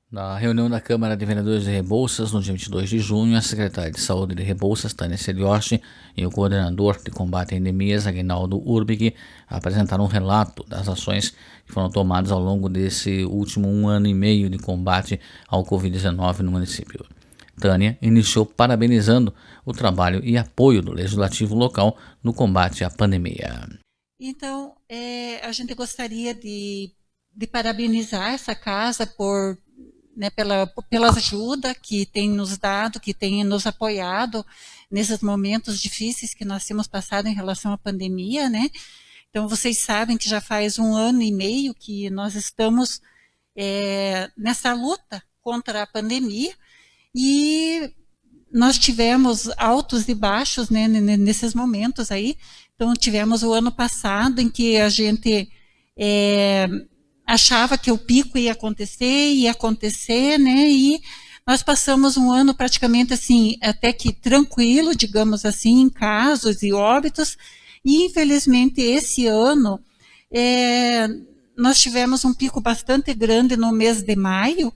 Na reunião da Câmara de Vereadores de Rebouças, no dia 22 de junho, a secretária de Saúde de Rebouças, Tânia Celiotti, e o coordenador de combate a endemias, Aguinaldo Urbig, apresentaram um relato das ações que foram tomadas ao longo desse último 1 ano e meio de combate ao Covid-19 no município. Tânia iniciou parabenizando o trabalho e apoio do Legislativo local no combate à pandemia. Então, a gente gostaria de parabenizar essa casa por, né, pela ajuda que tem nos dado, que tem nos apoiado nesses momentos difíceis que nós temos passado em relação à pandemia, né? Então, vocês sabem que já faz 1 ano e meio que nós estamos nessa luta contra a pandemia e nós tivemos altos e baixos, né, nesses momentos aí. Então, tivemos o ano passado em que a gente é, achava que o pico ia acontecer, né, e nós passamos um ano praticamente assim, até que tranquilo, digamos assim, em casos e óbitos, e infelizmente esse ano é, nós tivemos um pico bastante grande no mês de maio,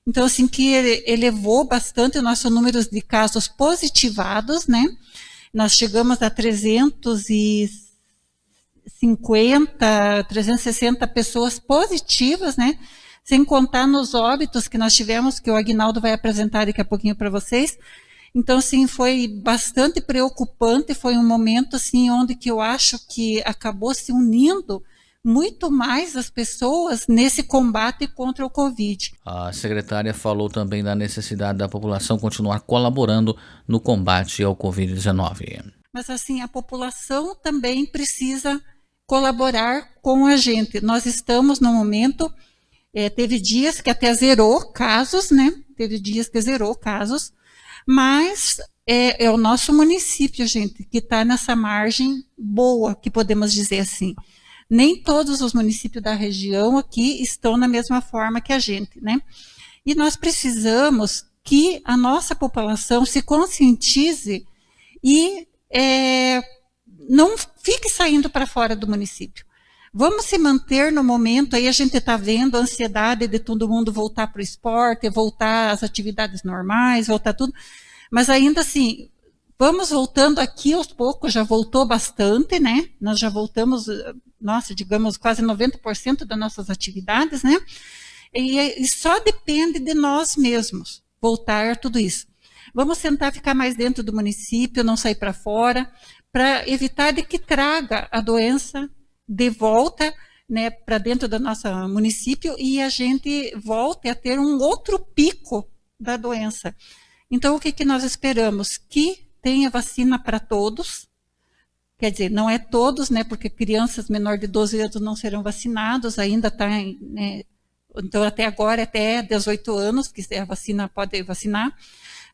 então, assim, que elevou bastante o nosso número de casos positivados, né? Nós chegamos a 350, 360 pessoas positivas, né? Sem contar nos óbitos que nós tivemos, que o Aguinaldo vai apresentar daqui a pouquinho para vocês. Então, assim, foi bastante preocupante, foi um momento, assim, onde que eu acho que acabou se unindo muito mais as pessoas nesse combate contra o Covid. A secretária falou também da necessidade da população continuar colaborando no combate ao Covid-19. Mas assim, a população também precisa colaborar com a gente. Nós estamos no momento, teve dias que até zerou casos, né? Teve dias que zerou casos, mas é o nosso município, gente, que está nessa margem boa, que podemos dizer assim. Nem todos os municípios da região aqui estão na mesma forma que a gente, né? E nós precisamos que a nossa população se conscientize e não fique saindo para fora do município. Vamos se manter no momento, aí a gente está vendo a ansiedade de todo mundo voltar para o esporte, voltar às atividades normais, voltar tudo, mas ainda assim, vamos voltando aqui aos poucos, já voltou bastante, né? Nós já voltamos, nossa, digamos, quase 90% das nossas atividades, né? E só depende de nós mesmos voltar tudo isso. Vamos tentar ficar mais dentro do município, não sair para fora, para evitar de que traga a doença de volta, né, para dentro do nosso município e a gente volte a ter um outro pico da doença. Então, o que, que nós esperamos? Que tenha vacina para todos, quer dizer, não é todos, né, porque crianças menor de 12 anos não serão vacinados, ainda está, né, então até agora, até 18 anos, que a vacina pode vacinar,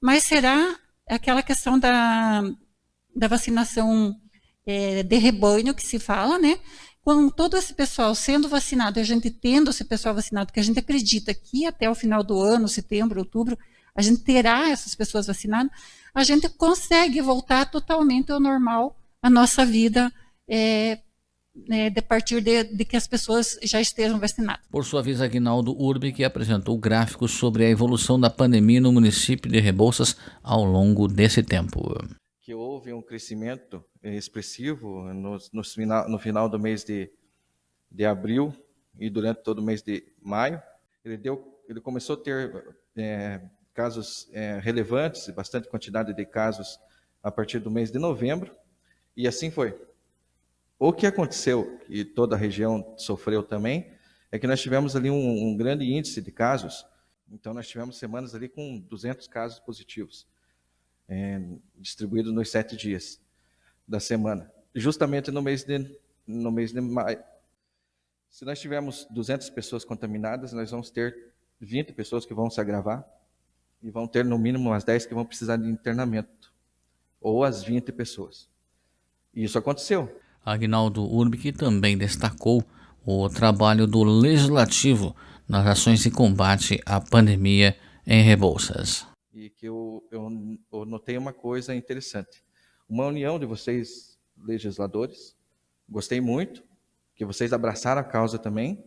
mas será aquela questão da vacinação de rebanho que se fala, né? Com todo esse pessoal sendo vacinado, a gente tendo esse pessoal vacinado, que a gente acredita que até o final do ano, setembro, outubro, a gente terá essas pessoas vacinadas, a gente consegue voltar totalmente ao normal a nossa vida de partir de que as pessoas já estejam vacinadas. Por sua vez, Aguinaldo Urbi, que apresentou gráficos sobre a evolução da pandemia no município de Rebouças ao longo desse tempo. Que houve um crescimento expressivo no final do mês de abril e durante todo o mês de maio. Ele começou a ter casos relevantes, bastante quantidade de casos a partir do mês de novembro, e assim foi. O que aconteceu, e toda a região sofreu também, é que nós tivemos ali um grande índice de casos. Então, nós tivemos semanas ali com 200 casos positivos, distribuídos nos 7 dias da semana, justamente no mês de maio. Se nós tivermos 200 pessoas contaminadas, nós vamos ter 20 pessoas que vão se agravar e vão ter no mínimo umas 10 que vão precisar de internamento, ou as 20 pessoas. E isso aconteceu. Aguinaldo Urbi, que também destacou o trabalho do Legislativo nas ações de combate à pandemia em Rebouças. E que eu notei uma coisa interessante. Uma união de vocês, legisladores, gostei muito, que vocês abraçaram a causa também,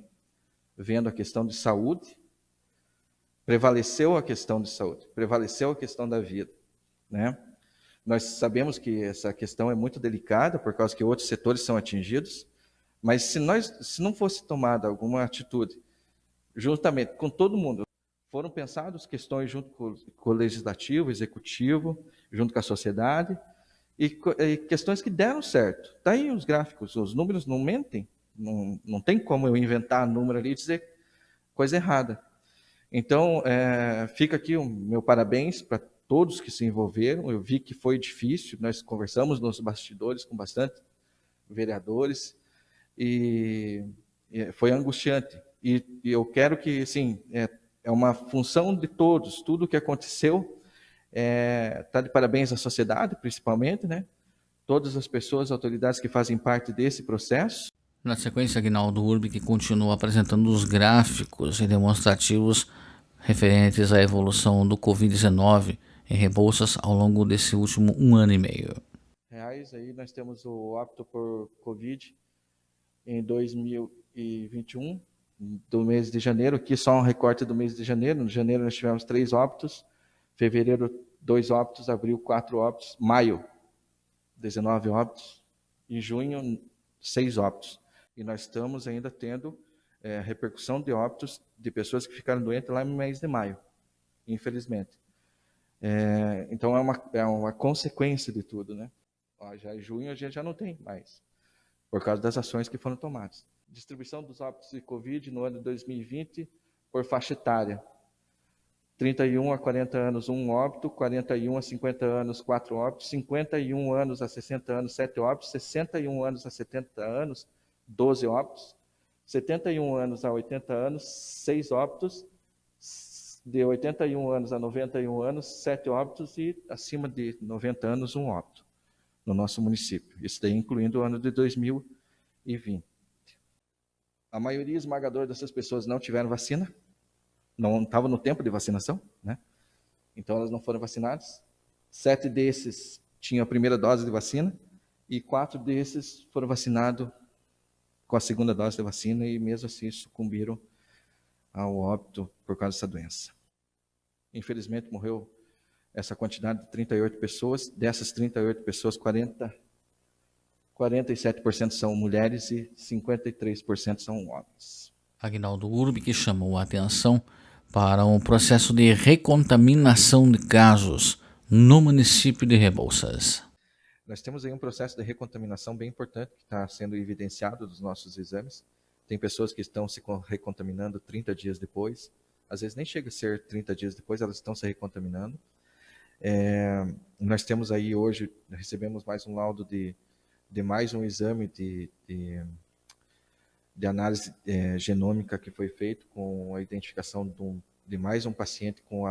vendo a questão de saúde, prevaleceu a questão de saúde, prevaleceu a questão da vida, né? Nós sabemos que essa questão é muito delicada, por causa que outros setores são atingidos, mas se não fosse tomada alguma atitude, juntamente com todo mundo, foram pensadas questões junto com o legislativo, executivo, junto com a sociedade, e questões que deram certo. Está aí os gráficos, os números não mentem, não tem como eu inventar número ali e dizer coisa errada. Então, fica aqui o meu parabéns para todos que se envolveram. Eu vi que foi difícil, nós conversamos nos bastidores com bastante vereadores, e foi angustiante. E eu quero que, assim, é uma função de todos, tudo o que aconteceu, está de parabéns à sociedade, principalmente, né? Todas as pessoas, autoridades que fazem parte desse processo. Na sequência, Aguinaldo Urbic continua apresentando os gráficos e demonstrativos referentes à evolução do Covid-19 em Rebouças ao longo desse último 1 ano e meio. Reais, aí nós temos o óbito por Covid em 2021, do mês de janeiro, aqui só um recorte do mês de janeiro. No janeiro nós tivemos 3 óbitos, fevereiro 2 óbitos, abril 4 óbitos, maio 19 óbitos, em junho 6 óbitos. E nós estamos ainda tendo repercussão de óbitos de pessoas que ficaram doentes lá no mês de maio, infelizmente. Então é uma consequência de tudo, né? Já em junho a gente já não tem mais, por causa das ações que foram tomadas. Distribuição dos óbitos de Covid no ano de 2020 por faixa etária. 31 a 40 anos, 1 óbito, 41 a 50 anos, 4 óbitos, 51 anos a 60 anos, 7 óbitos, 61 anos a 70 anos, 12 óbitos, 71 anos a 80 anos, 6 óbitos, de 81 anos a 91 anos, 7 óbitos, e acima de 90 anos, 1 óbito no nosso município. Isso daí incluindo o ano de 2020. A maioria esmagadora dessas pessoas não tiveram vacina, não estava no tempo de vacinação, né? Então elas não foram vacinadas. 7 desses tinham a primeira dose de vacina e 4 desses foram vacinados com a segunda dose de vacina e mesmo assim sucumbiram ao óbito por causa dessa doença. Infelizmente morreu essa quantidade de 38 pessoas. Dessas 38 pessoas, 47% são mulheres e 53% são homens. Aguinaldo Urbic chamou a atenção para um processo de recontaminação de casos no município de Rebouças. Nós temos aí um processo de recontaminação bem importante que está sendo evidenciado dos nossos exames. Tem pessoas que estão se recontaminando 30 dias depois. Às vezes nem chega a ser 30 dias depois, elas estão se recontaminando. Nós temos aí hoje, recebemos mais um laudo de mais um exame de análise genômica que foi feito com a identificação de mais um paciente com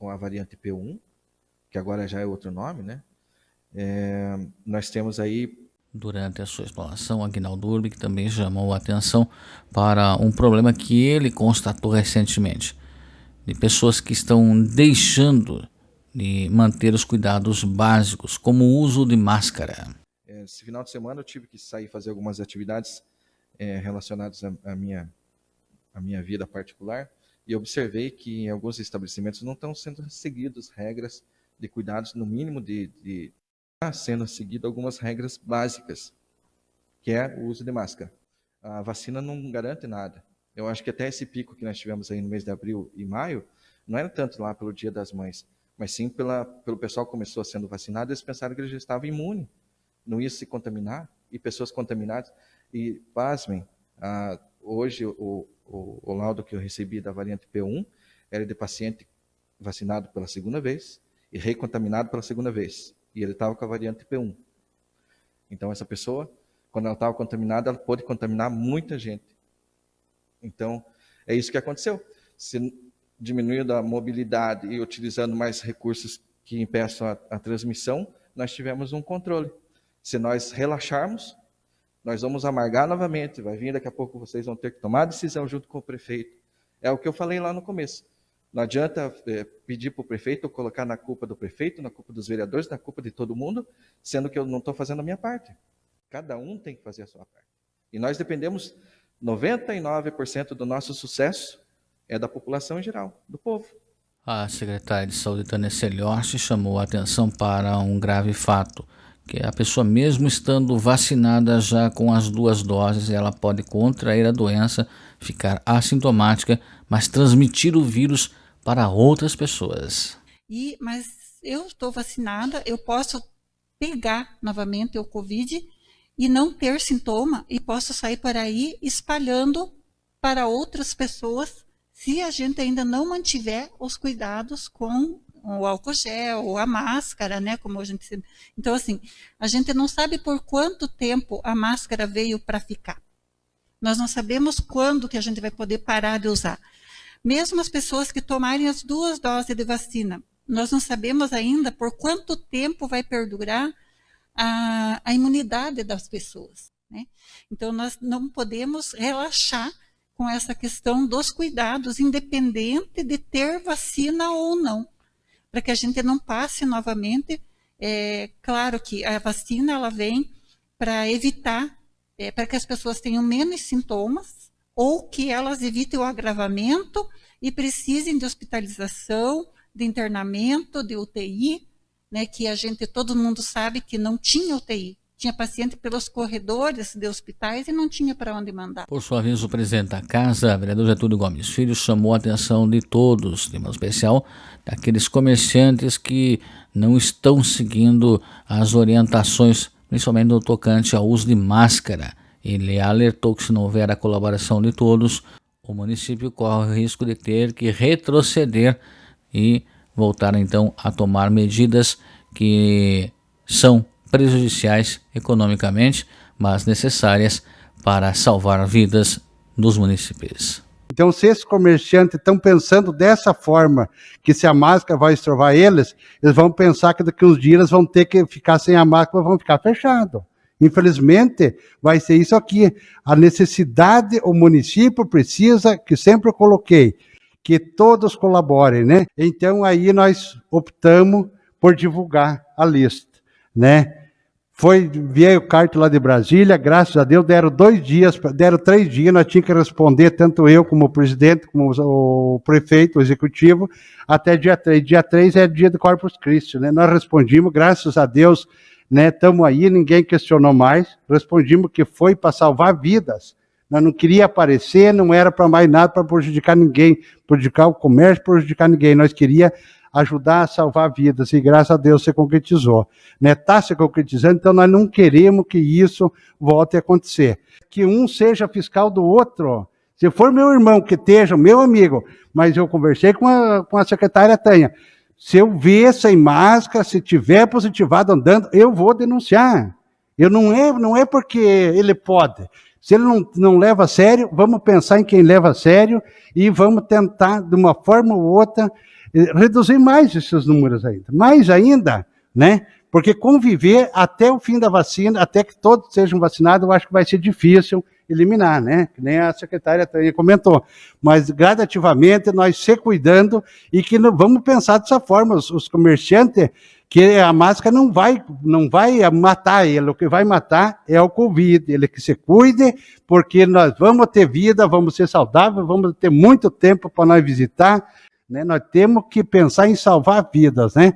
a variante P1, que agora já é outro nome, né? Nós temos aí... Durante a sua explanação, Aguinaldo Urbic também chamou a atenção para um problema que ele constatou recentemente, de pessoas que estão deixando de manter os cuidados básicos, como o uso de máscara. Esse final de semana eu tive que sair fazer algumas atividades relacionadas à minha vida particular, e observei que em alguns estabelecimentos não estão sendo seguidas regras de cuidados, no mínimo está sendo seguido algumas regras básicas, que é o uso de máscara. A vacina não garante nada. Eu acho que até esse pico que nós tivemos aí no mês de abril e maio, não era tanto lá pelo Dia das Mães, mas sim pelo pessoal que começou sendo vacinado, eles pensaram que ele já estava imune, não ia se contaminar, e pessoas contaminadas. E, pasmem, hoje o laudo que eu recebi da variante P1 era de paciente vacinado pela segunda vez e recontaminado pela segunda vez. E ele estava com a variante P1. Então, essa pessoa, quando ela estava contaminada, ela pôde contaminar muita gente. Então, é isso que aconteceu. Se diminuindo a mobilidade e utilizando mais recursos que impeçam a transmissão, nós tivemos um controle. Se nós relaxarmos, nós vamos amargar novamente. Vai vir daqui a pouco, vocês vão ter que tomar a decisão junto com o prefeito. É o que eu falei lá no começo. Não adianta pedir para o prefeito ou colocar na culpa do prefeito, na culpa dos vereadores, na culpa de todo mundo, sendo que eu não estou fazendo a minha parte. Cada um tem que fazer a sua parte. E nós dependemos, 99% do nosso sucesso é da população em geral, do povo. A secretária de Saúde, Tânia Celiorce, chamou a atenção para um grave fato, que a pessoa, mesmo estando vacinada já com as 2 doses, ela pode contrair a doença, ficar assintomática, mas transmitir o vírus para outras pessoas. Mas eu estou vacinada, eu posso pegar novamente o Covid e não ter sintoma e posso sair por aí espalhando para outras pessoas se a gente ainda não mantiver os cuidados com o álcool gel, ou a máscara, né? Como a gente... Então, assim, a gente não sabe por quanto tempo a máscara veio para ficar. Nós não sabemos quando que a gente vai poder parar de usar. Mesmo as pessoas que tomarem as 2 doses de vacina, nós não sabemos ainda por quanto tempo vai perdurar a imunidade das pessoas, né? Então, nós não podemos relaxar com essa questão dos cuidados, independente de ter vacina ou não, para que a gente não passe novamente. Claro que a vacina ela vem para evitar, para que as pessoas tenham menos sintomas, ou que elas evitem o agravamento e precisem de hospitalização, de internamento, de UTI, né, que todo mundo sabe que não tinha UTI. Tinha paciente pelos corredores de hospitais e não tinha para onde mandar. Por sua vez, o presidente da Casa, vereador Getúlio Gomes Filho, chamou a atenção de todos, de modo especial, daqueles comerciantes que não estão seguindo as orientações, principalmente no tocante ao uso de máscara. Ele alertou que, se não houver a colaboração de todos, o município corre o risco de ter que retroceder e voltar então a tomar medidas que são prejudiciais economicamente, mas necessárias para salvar vidas dos municípios. Então, se esses comerciantes estão pensando dessa forma, que se a máscara vai estrovar eles vão pensar que daqui uns dias eles vão ter que ficar sem a máscara, vão ficar fechados. Infelizmente, vai ser isso aqui. A necessidade, o município precisa, que sempre eu coloquei, que todos colaborem, né? Então, aí nós optamos por divulgar a lista, né? Veio carta lá de Brasília, graças a Deus, deram 3 dias, nós tínhamos que responder, tanto eu como o presidente, como o prefeito, o executivo, até dia 3. Dia 3 é dia do Corpus Christi, né? Nós respondimos, graças a Deus, né? Estamos aí, ninguém questionou mais, respondimos que foi para salvar vidas. Nós não queria aparecer, não era para mais nada, para prejudicar ninguém, prejudicar o comércio, prejudicar ninguém. Nós queria ajudar a salvar vidas, e graças a Deus se concretizou. Está se concretizando, então nós não queremos que isso volte a acontecer. Que um seja fiscal do outro. Se for meu irmão que esteja, meu amigo, mas eu conversei com a secretária Tânia, se eu ver sem máscara, se tiver positivado andando, eu vou denunciar. Não é porque ele pode. Se ele não leva a sério, vamos pensar em quem leva a sério e vamos tentar, de uma forma ou outra, reduzir mais esses números ainda. Mais ainda, né? Porque conviver até o fim da vacina, até que todos sejam vacinados, eu acho que vai ser difícil eliminar, né? Que nem a secretária Tânia comentou. Mas, gradativamente, nós se cuidando e que vamos pensar dessa forma, os comerciantes, que a máscara não vai matar ele, o que vai matar é o Covid, ele que se cuide, porque nós vamos ter vida, vamos ser saudáveis, vamos ter muito tempo para nós visitar, né? Nós temos que pensar em salvar vidas, né?